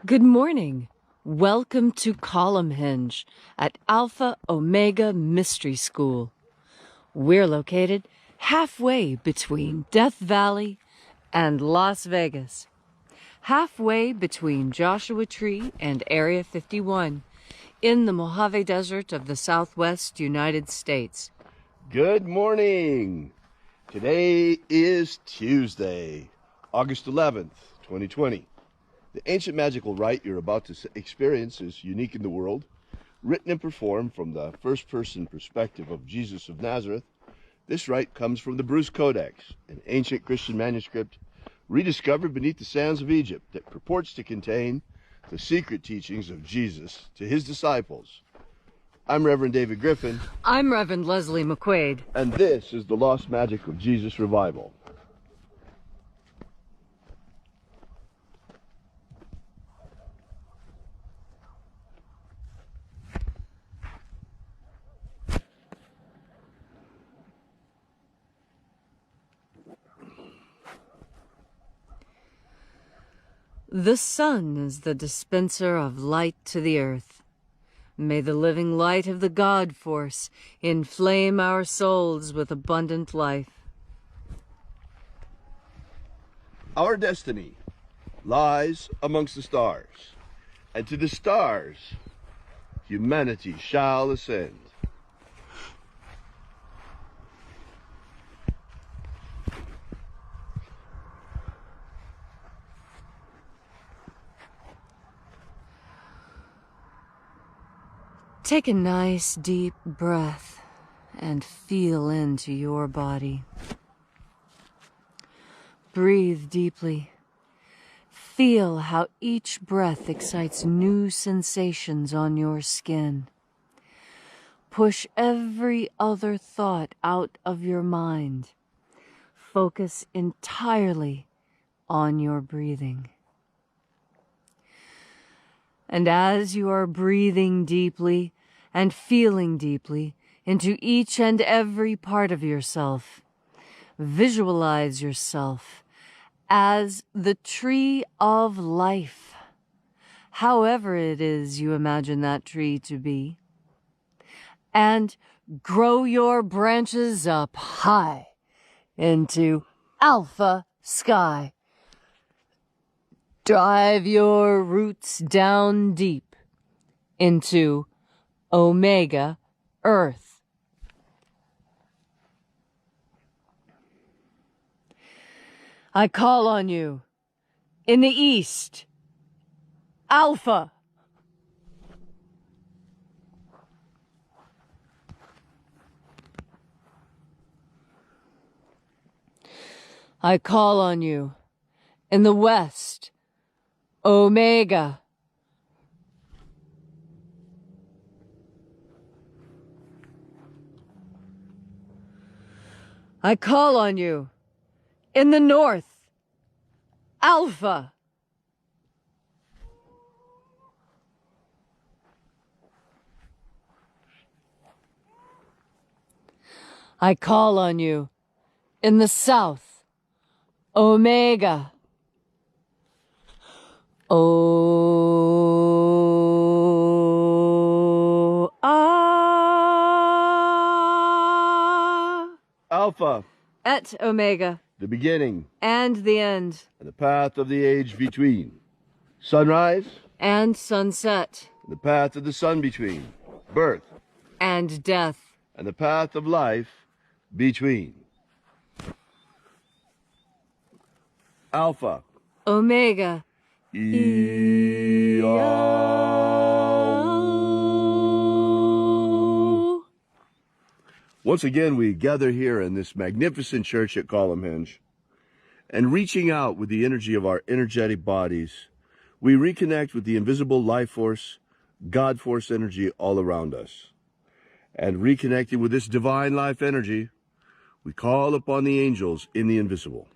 Good morning. Welcome to Column Hinge at Alpha Ωmega Mystery School. We're located halfway between Death Valley and Las Vegas. Halfway between Joshua Tree and Area 51 in the Mojave Desert of the Southwest United States. Good morning. Today is Tuesday, August 11th, 2020. The ancient magical rite you're about to experience is unique in the world, written and performed from the first-person perspective of Jesus of Nazareth. This rite comes from the Bruce Codex, an ancient Christian manuscript rediscovered beneath the sands of Egypt that purports to contain the secret teachings of Jesus to his disciples. I'm Reverend David Griffin. I'm Reverend Leslie McQuade. And this is the Lost Magic of Jesus Revival. The sun is the dispenser of light to the earth. May the living light of the God Force inflame our souls with abundant life. Our destiny lies amongst the stars, and to the stars humanity shall ascend. Take a nice deep breath and feel into your body. Breathe deeply. Feel how each breath excites new sensations on your skin. Push every other thought out of your mind. Focus entirely on your breathing. And as you are breathing deeply and feeling deeply into each and every part of yourself, visualize yourself as the tree of life, however it is you imagine that tree to be, and grow your branches up high into alpha sky. Drive your roots down deep into Omega Earth. I call on you in the east, Alpha. I call on you in the west, Omega. I call on you in the north, Alpha. I call on you in the south, Omega. Alpha, et Omega, the beginning and the end, and the path of the age between. Sunrise and sunset, and the path of the sun between. Birth and death, and the path of life between. Alpha, Omega, Once again, we gather here in this magnificent church at Column Hinge, and reaching out with the energy of our energetic bodies, we reconnect with the invisible life force, God force energy all around us. And reconnecting with this divine life energy, we call upon the angels in the invisible.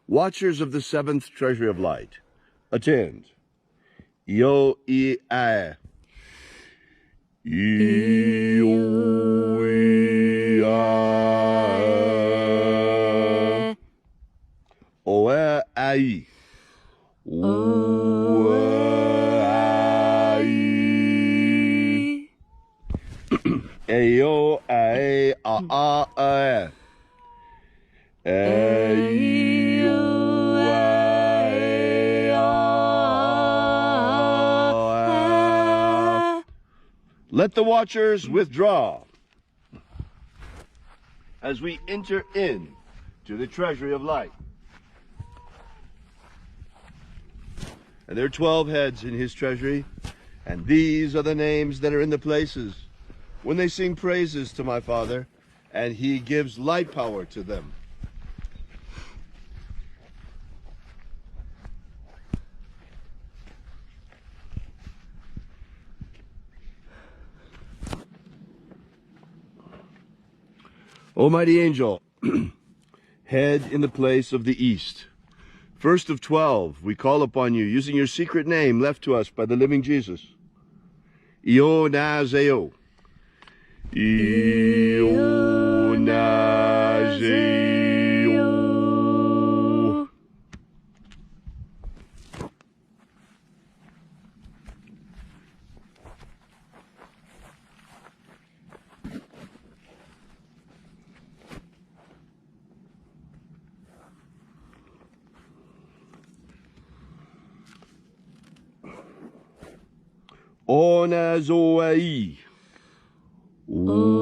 Watchers of the seventh treasury of light, attend. Yo e I. Oe ai. Oe Ayo, ae, a, a. Ayo, ae, a. Let the watchers withdraw as we enter in to the Treasury of Light. And there are 12 heads in his treasury, and these are the names that are in the places when they sing praises to my Father, and he gives light power to them. O mighty angel, head in the place of the east, first of 12, we call upon you, using your secret name left to us by the living Jesus. Io Nazeo. Io Nazeo. Onazoai. Onazoai.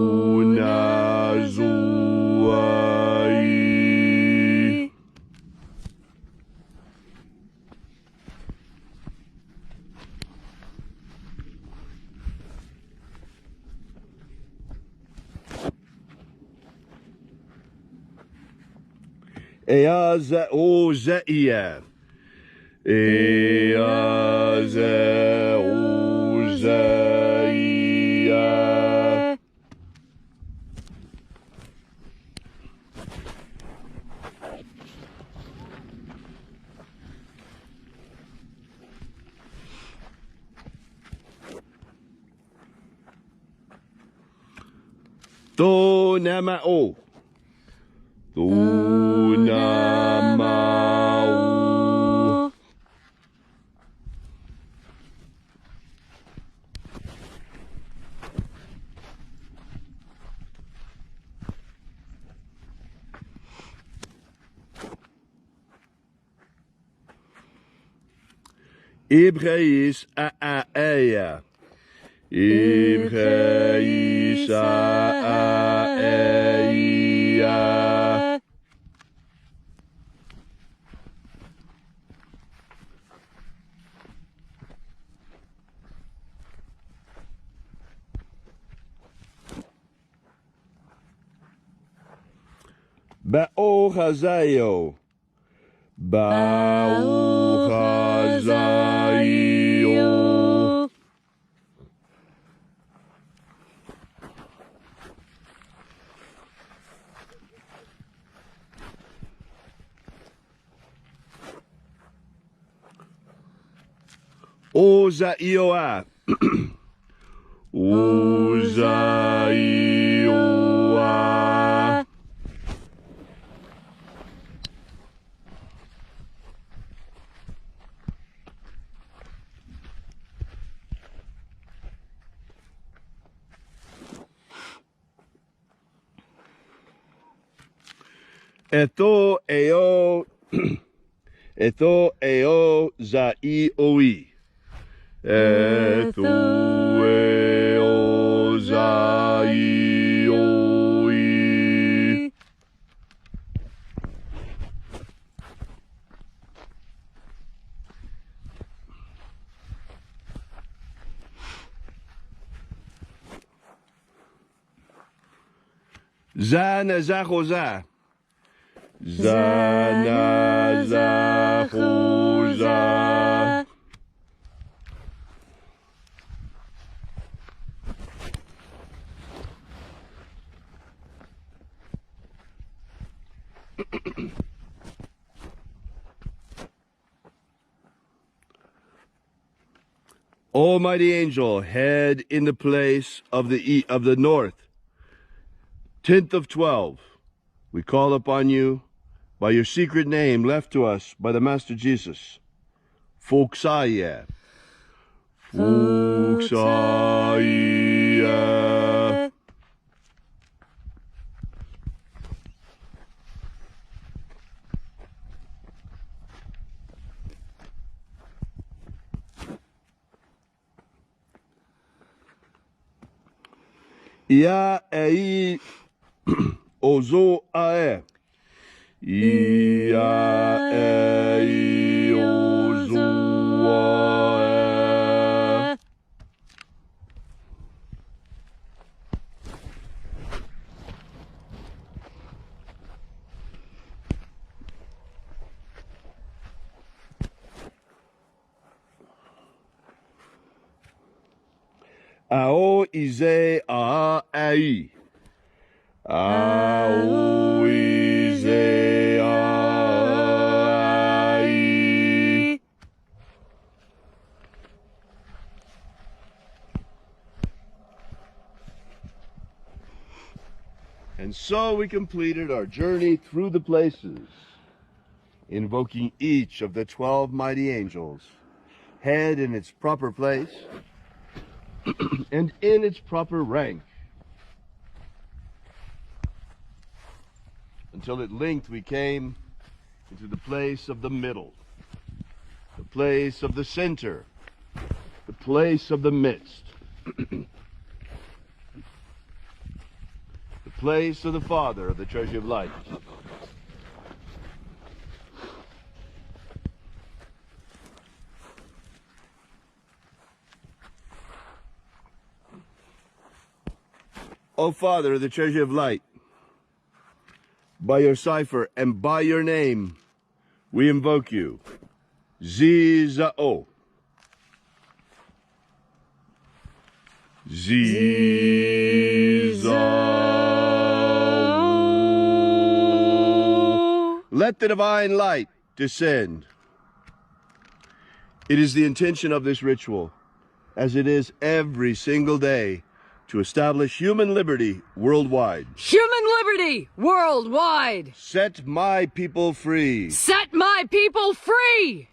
Eaza ozeia. Eaza ozeia. To namao. To namao. Ibreis a-a-eia. Ibreis a-a-eia. Ba'ochazaio. Ba'ochazaio. Ozaioa. Ozaioa. Etho eo. Etho eo zaioi. Etho eo zaioi. Zanazachoza. Zanazachoza. Almighty angel, head in the place of the north, 10th of 12, we call upon you by your secret name left to us by the Master Jesus. Foxaya. Foxaya. Ia ei ozo ae. Ia ei ozo ae. Ao ize a ai. Ao ize a ai. And so we completed our journey through the places, invoking each of the 12 mighty angels, head in its proper place, and in its proper rank, until at length we came into the place of the middle, the place of the center, the place of the midst, the place of the Father of the Treasury of Light. O Father of the Treasury of Light, by your cipher and by your name, we invoke you. Zizao. Zizao. Let the divine light descend. It is the intention of this ritual, as it is every single day, to establish human liberty worldwide. Human liberty worldwide! Set my people free. Set my people free!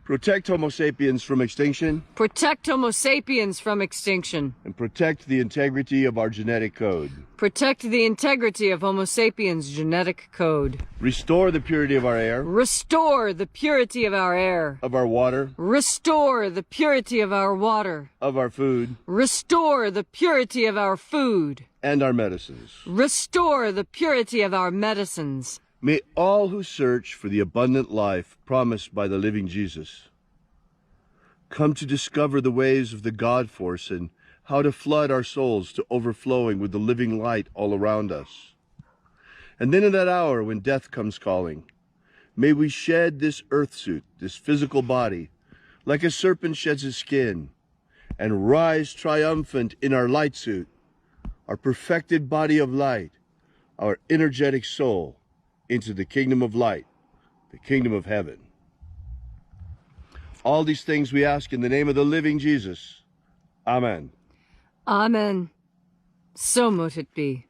Protect Homo sapiens from extinction. Protect Homo sapiens from extinction. And protect the integrity of our genetic code. Protect the integrity of Homo sapiens' genetic code. Restore the purity of our air. Restore the purity of our air. Of our water. Restore the purity of our water. Of our food. Restore the purity of our food. And our medicines. Restore the purity of our medicines. May all who search for the abundant life promised by the living Jesus come to discover the ways of the God force and how to flood our souls to overflowing with the living light all around us. And then in that hour when death comes calling, may we shed this earth suit, this physical body, like a serpent sheds his skin, and rise triumphant in our light suit, our perfected body of light, our energetic soul, into the kingdom of light, the kingdom of heaven. All these things we ask in the name of the living Jesus. Amen. Amen. So mote it be.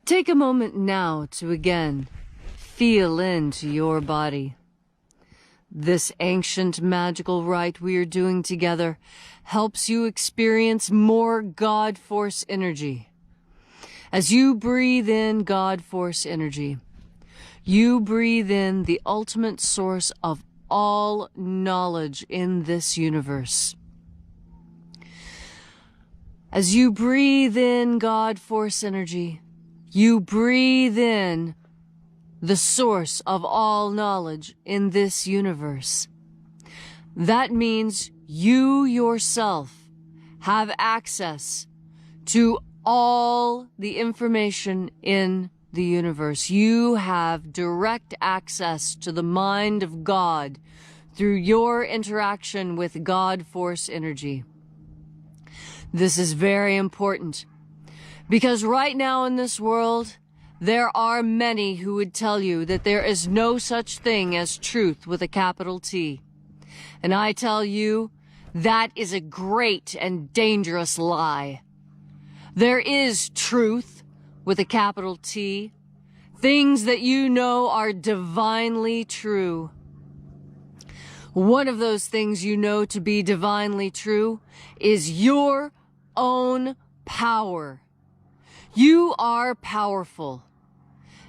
Take a moment now to again feel into your body. This ancient magical rite we are doing together helps you experience more God Force energy. As you breathe in God Force energy, you breathe in the ultimate source of all knowledge in this universe. As you breathe in God Force energy, you breathe in the source of all knowledge in this universe. That means you yourself have access to all the information in the universe. You have direct access to the mind of God through your interaction with God Force energy. This is very important because right now in this world, there are many who would tell you that there is no such thing as truth with a capital T. And I tell you, that is a great and dangerous lie. There is truth with a capital T. Things that you know are divinely true. One of those things you know to be divinely true is your own power. You are powerful.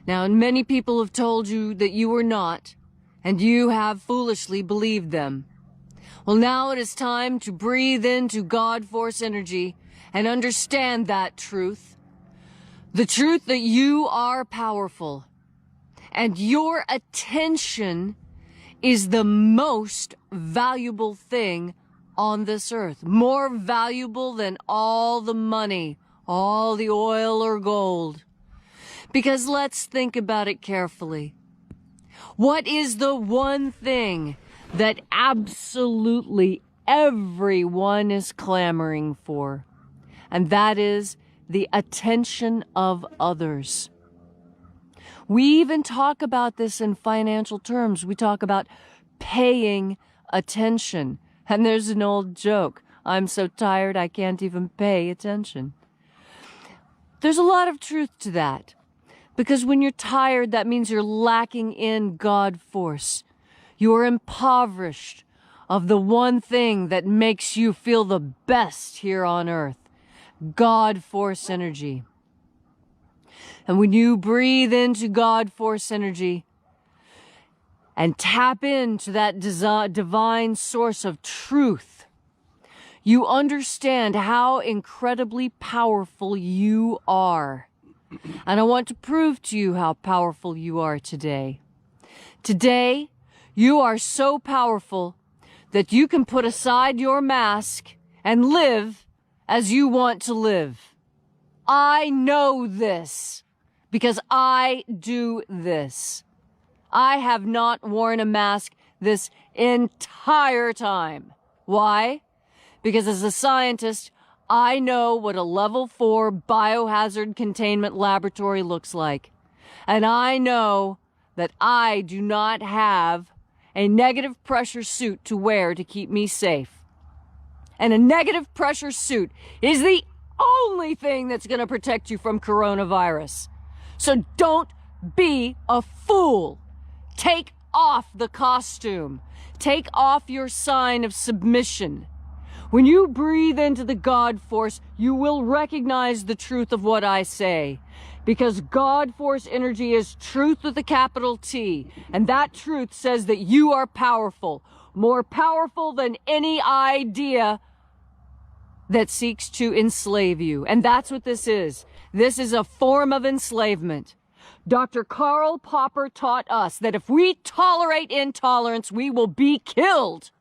Now, and many people have told you that you are not, and you have foolishly believed them. Well, now it is time to breathe into God Force energy and understand that truth. The truth that you are powerful and your attention is the most valuable thing on this earth. More valuable than all the money, all the oil or gold. Because let's think about it carefully. What is the one thing that absolutely everyone is clamoring for? And that is the attention of others. We even talk about this in financial terms. We talk about paying attention. And there's an old joke. I'm so tired I can't even pay attention. There's a lot of truth to that. Because when you're tired, that means you're lacking in God Force. You're impoverished of the one thing that makes you feel the best here on earth. God Force energy. And when you breathe into God Force energy and tap into that divine source of truth, you understand how incredibly powerful you are. And I want to prove to you how powerful you are today. Today, you are so powerful that you can put aside your mask and live as you want to live. I know this because I do this. I have not worn a mask this entire time. Why? Because as a scientist, I know what a level 4 biohazard containment laboratory looks like. And I know that I do not have a negative pressure suit to wear to keep me safe. And a negative pressure suit is the only thing that's going to protect you from coronavirus. So don't be a fool. Take off the costume. Take off your sign of submission. When you breathe into the God Force, you will recognize the truth of what I say. Because God Force energy is truth with a capital T. And that truth says that you are powerful. More powerful than any idea that seeks to enslave you. And that's what this is. This is a form of enslavement. Dr. Karl Popper taught us that if we tolerate intolerance, we will be killed.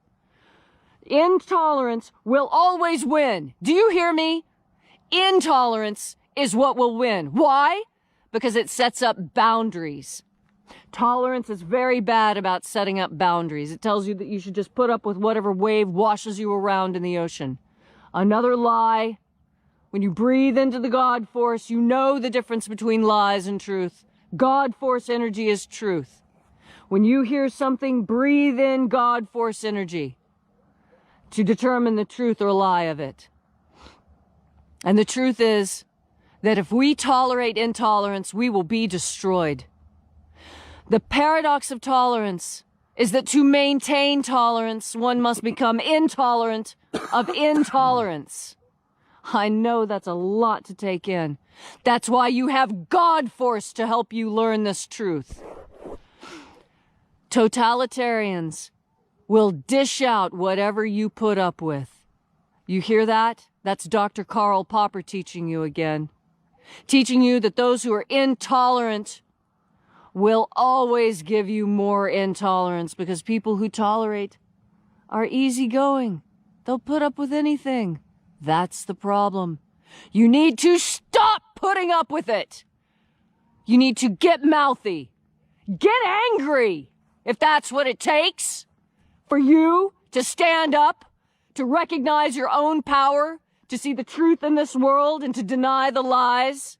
Intolerance will always win. Do you hear me? Intolerance is what will win. Why? Because it sets up boundaries. Tolerance is very bad about setting up boundaries. It tells you that you should just put up with whatever wave washes you around in the ocean. Another lie. When you breathe into the God Force, you know the difference between lies and truth. God Force energy is truth. When you hear something, breathe in God Force energy to determine the truth or lie of it. And the truth is that if we tolerate intolerance, we will be destroyed. The paradox of tolerance is that to maintain tolerance, one must become intolerant of intolerance. I know that's a lot to take in. That's why you have God Force to help you learn this truth. Totalitarians will dish out whatever you put up with. You hear that? That's Dr. Karl Popper teaching you again. Teaching you that those who are intolerant will always give you more intolerance because people who tolerate are easygoing. They'll put up with anything. That's the problem. You need to stop putting up with it. You need to get mouthy. Get angry, if that's what it takes for you to stand up, to recognize your own power, to see the truth in this world and to deny the lies.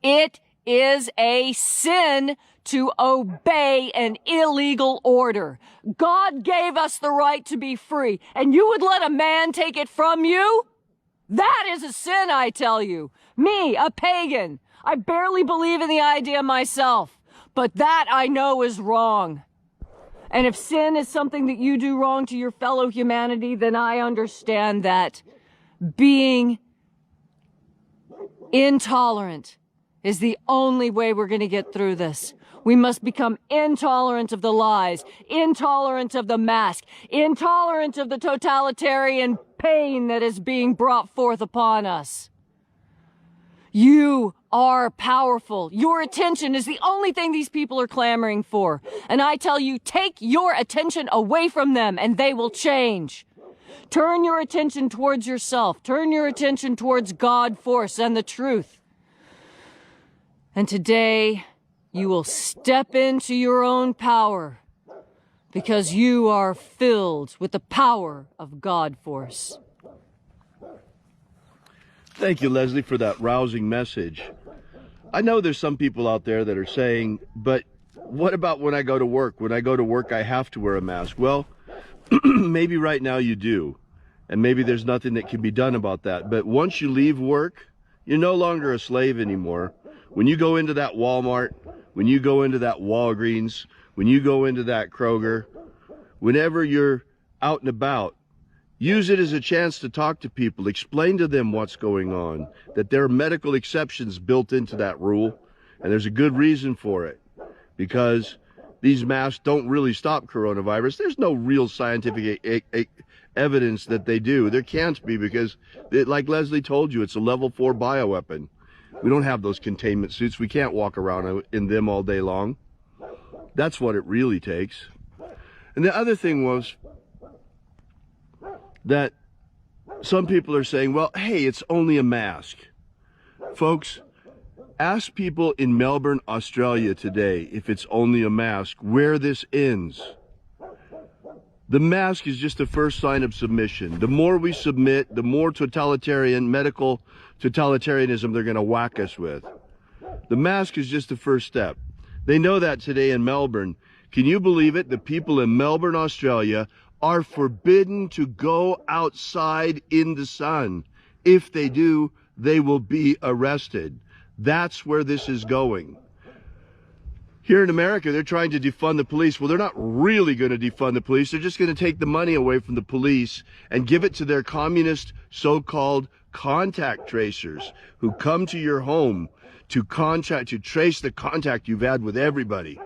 It is a sin to obey an illegal order. God gave us the right to be free, and you would let a man take it from you? That is a sin, I tell you. Me, a pagan. I barely believe in the idea myself, but that I know is wrong. And if sin is something that you do wrong to your fellow humanity, then I understand that being intolerant is the only way we're going to get through this. We must become intolerant of the lies, intolerant of the mask, intolerant of the totalitarian pain that is being brought forth upon us. You are powerful. Your attention is the only thing these people are clamoring for. And I tell you, take your attention away from them and they will change. Turn your attention towards yourself. Turn your attention towards God, force, and the truth. And today, you will step into your own power because you are filled with the power of God, force. Thank you, Leslie, for that rousing message. I know there's some people out there that are saying, but what about when I go to work? When I go to work, I have to wear a mask. Well, maybe right now you do, and maybe there's nothing that can be done about that. But once you leave work, you're no longer a slave anymore. When you go into that Walmart, when you go into that Walgreens, when you go into that Kroger, whenever you're out and about, use it as a chance to talk to people, explain to them what's going on, that there are medical exceptions built into that rule, and there's a good reason for it, because these masks don't really stop coronavirus. There's no real scientific evidence that they do. There can't be, because, like Leslie told you, it's a level 4 bioweapon. We don't have those containment suits. We can't walk around in them all day long. That's what it really takes. And the other thing was that some people are saying, well, hey, it's only a mask. Folks, ask people in Melbourne, Australia today if it's only a mask, where this ends. The mask is just the first sign of submission. The more we submit, the more medical totalitarianism they're going to whack us with. The mask is just the first step. They know that today in Melbourne. Can you believe it? The people in Melbourne, Australia are forbidden to go outside in the sun. If they do, they will be arrested. That's where this is going. Here in America, they're trying to defund the police. Well, they're not really going to defund the police. They're just going to take the money away from the police and give it to their communist so-called contact tracers who come to your home to trace the contact you've had with everybody,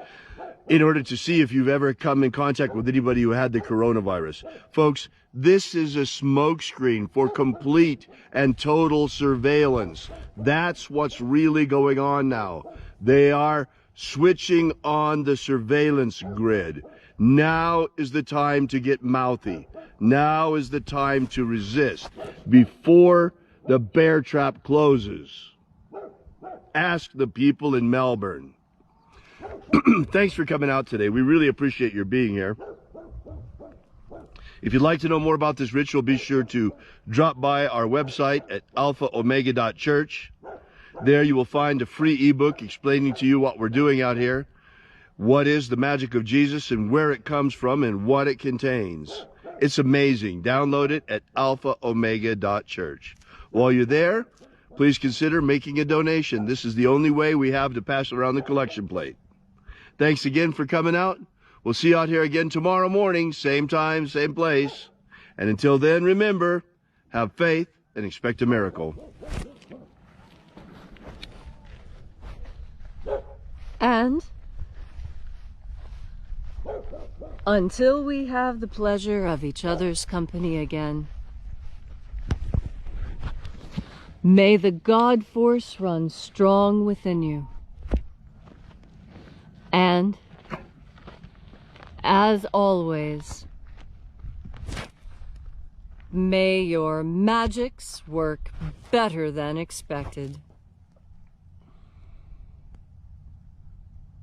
in order to see if you've ever come in contact with anybody who had the coronavirus. Folks, this is a smokescreen for complete and total surveillance. That's what's really going on now. They are switching on the surveillance grid. Now is the time to get mouthy. Now is the time to resist before the bear trap closes. Ask the people in Melbourne. Thanks for coming out today. We really appreciate your being here. If you'd like to know more about this ritual, be sure to drop by our website at alphaomega.church. There you will find a free ebook explaining to you what we're doing out here, what is the magic of Jesus and where it comes from and what it contains. It's amazing. Download it at alphaomega.church. While you're there, please consider making a donation. This is the only way we have to pass around the collection plate. Thanks again for coming out. We'll see you out here again tomorrow morning, same time, same place. And until then, remember, have faith and expect a miracle. And until we have the pleasure of each other's company again, may the God force run strong within you. And, as always, may your magics work better than expected.